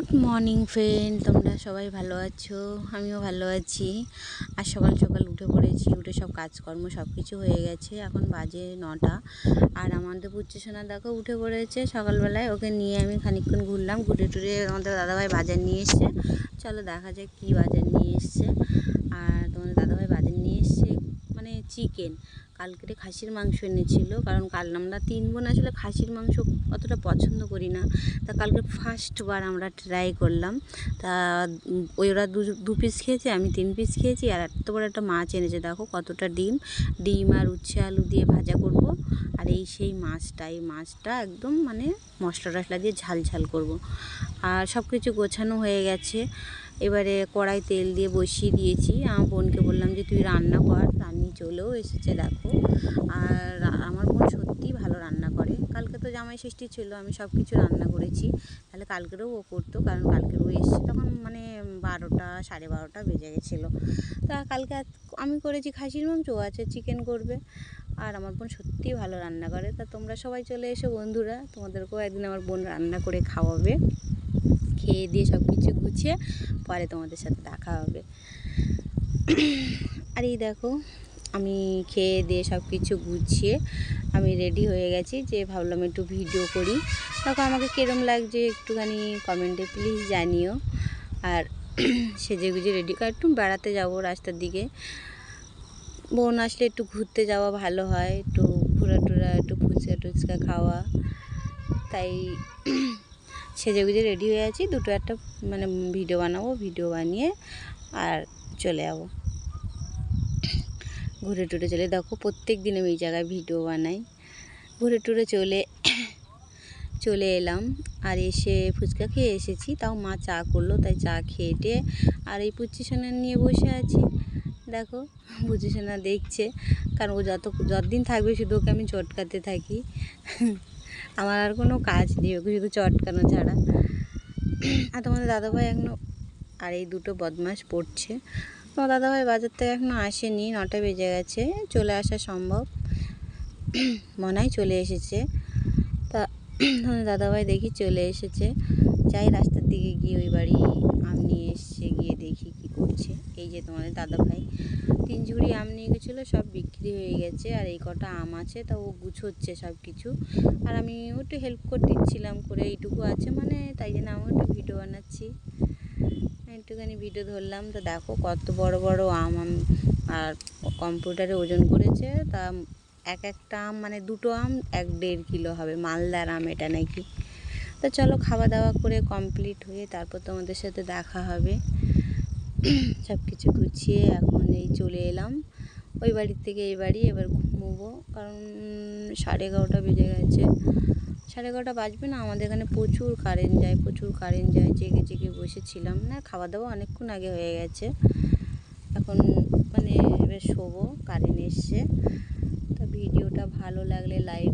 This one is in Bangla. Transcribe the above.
গুড মর্নিং ফ্রেন্ড, তোমরা সবাই ভালো আছো? আমিও ভালো আছি। আর সকাল সকাল উঠে পড়েছি, উঠে সব কাজকর্ম সব কিছু হয়ে গেছে। এখন বাজে 9টা। আর আমাদের পুচ্চি সোনা দেখো উঠে পড়েছে সকালবেলায়। ওকে নিয়ে আমি খানিকক্ষণ ঘুরলাম, ঘুরে টুরে আমাদের দাদাভাই বাজার নিয়ে এসছে। চলো দেখা যাক কী বাজার নিয়ে এসছে। আর তোমাদের দাদাভাই বাজার নিয়ে এসছে মানে চিকেন। কালকে খাসির মাংস এনেছিল, কারণ কাল আমরা 3 বোন আসলে খাসির মাংস অতটা পছন্দ করি না। তা কালকে ফার্স্টবার আমরা ট্রাই করলাম। তা ওরা 2 পিস খেয়েছে, আমি 3 পিস খেয়েছি। আর এত বড় একটা মাছ এনেছে, দেখো কতটা ডিম আর উচ্ছে আলু দিয়ে ভাজা করব। আর সেই মাছটা, এই মাছটা একদম মানে মশলা টশলা দিয়ে ঝাল ঝাল করব। আর সব কিছু গোছানো হয়ে গেছে। এবারে কড়াই তেল দিয়ে বসিয়ে দিয়েছি। আমার বোনকে বললাম যে তুই রান্না কর। রান্নি চলেও এসেছে দেখো। আর আমার বোন সত্যিই ভালো রান্না করে। কালকে তো জামাই ষষ্ঠী ছিল, আমি সব কিছু রান্না করেছি। তাহলে কালকেরও ও করতো, কারণ কালকেরও এসেছে তখন মানে 12টা 12:30 বেজে গেছিলো। তা কালকে আমি করেছি খাসির মাংস, ও আছে চিকেন করবে। আর আমার বোন সত্যিই ভালো রান্না করে। তা তোমরা সবাই চলে এসো বন্ধুরা, তোমাদেরকেও একদিন আমার বোন রান্না করে খাওয়াবে। খেয়ে দিয়ে সব কিছু গুছিয়ে পরে তোমাদের সাথে দেখা হবে। আর এই দেখো আমি খেয়ে দিয়ে সব কিছু গুছিয়ে আমি রেডি হয়ে গেছি, যে ভাবলাম একটু ভিডিও করি। দেখো আমাকে কীরকম লাগছে একটুখানি কমেন্টে প্লিজ জানিও। আর সেজে গুজে রেডি করে একটু বেড়াতে যাব রাস্তার দিকে। বোন আসলে একটু ঘুরতে যাওয়া ভালো হয়, একটু ঘোরা টোরা, একটু ফুচকা টুচকা খাওয়া। তাই সেজে গুজে রেডি হয়ে আছি। দুটো একটা মানে ভিডিও বানাবো, ভিডিও বানিয়ে আর চলে যাবো ঘুরে টুরে চলে। দেখো প্রত্যেক দিন আমি এই জায়গায় ভিডিও বানাই। ঘুরে টুরে চলে এলাম। আর এসে ফুচকা খেয়ে এসেছি, তাও মা চা করলো, তাই চা খেয়ে আর এই পুচ্চি সোনা নিয়ে বসে আছি। দেখো পুচ্চি সোনা দেখছে, কারণ ও যতদিন থাকবে শুধু ওকে আমি চটকাতে থাকি। আমার আর কোনো কাজ নেই, ওকে শুধু চটকানো ছাড়া। আর তোমাদের দাদাভাই এখনও, আর এই দুটো বদমাশ পড়ছে। তোমার দাদাভাই বাজার থেকে এখনও আসেনি, 9টা বেজে গেছে। চলে আসা সম্ভব, মনে হয় চলে এসেছে। তা তোমাদের দাদাভাই দেখি চলে এসেছে। যাই রাস্তার দিকে গিয়ে ওই বাড়ি আম নিয়ে এসছে, গিয়ে দেখি কি করছে। এই যে তোমাদের দাদাভাই 3 ঝুড়ি আম নিয়ে গেছিলো, সব বিক্রি হয়ে গেছে। আর এই কটা আম আছে, তা ও গুছোচ্ছে সব কিছু। আর আমি একটু হেল্প করে দিচ্ছিলাম, করে এইটুকু আছে মানে, তাই জন্য আমি একটু ভিডিও বানাচ্ছি। একটুখানি ভিডিও ধরলাম। তো দেখো কত বড় বড় আম আর কম্পিউটারে ওজন করেছে। তা একটা আম মানে দুটো আম 1-1.5 কিলো হবে, মালদার আম এটা নাকি। তো চলো খাওয়া দাওয়া করে কমপ্লিট হয়ে তারপর তোমাদের সাথে দেখা হবে। সব কিছু গুছিয়ে এখন এই চলে এলাম ওই বাড়ির থেকে এই বাড়ি। এবার ঘুমোবো, কারণ 11:30 বেজে গেছে। 11:30 বাজবে না, আমাদের এখানে প্রচুর কারেন্ট যায়। জেগে বসেছিলাম না, খাওয়া দাওয়া অনেকক্ষণ আগে হয়ে গেছে। এখন মানে এবার শোবো, কারেন্ট এসছে। তা ভিডিওটা ভালো লাগলে লাইক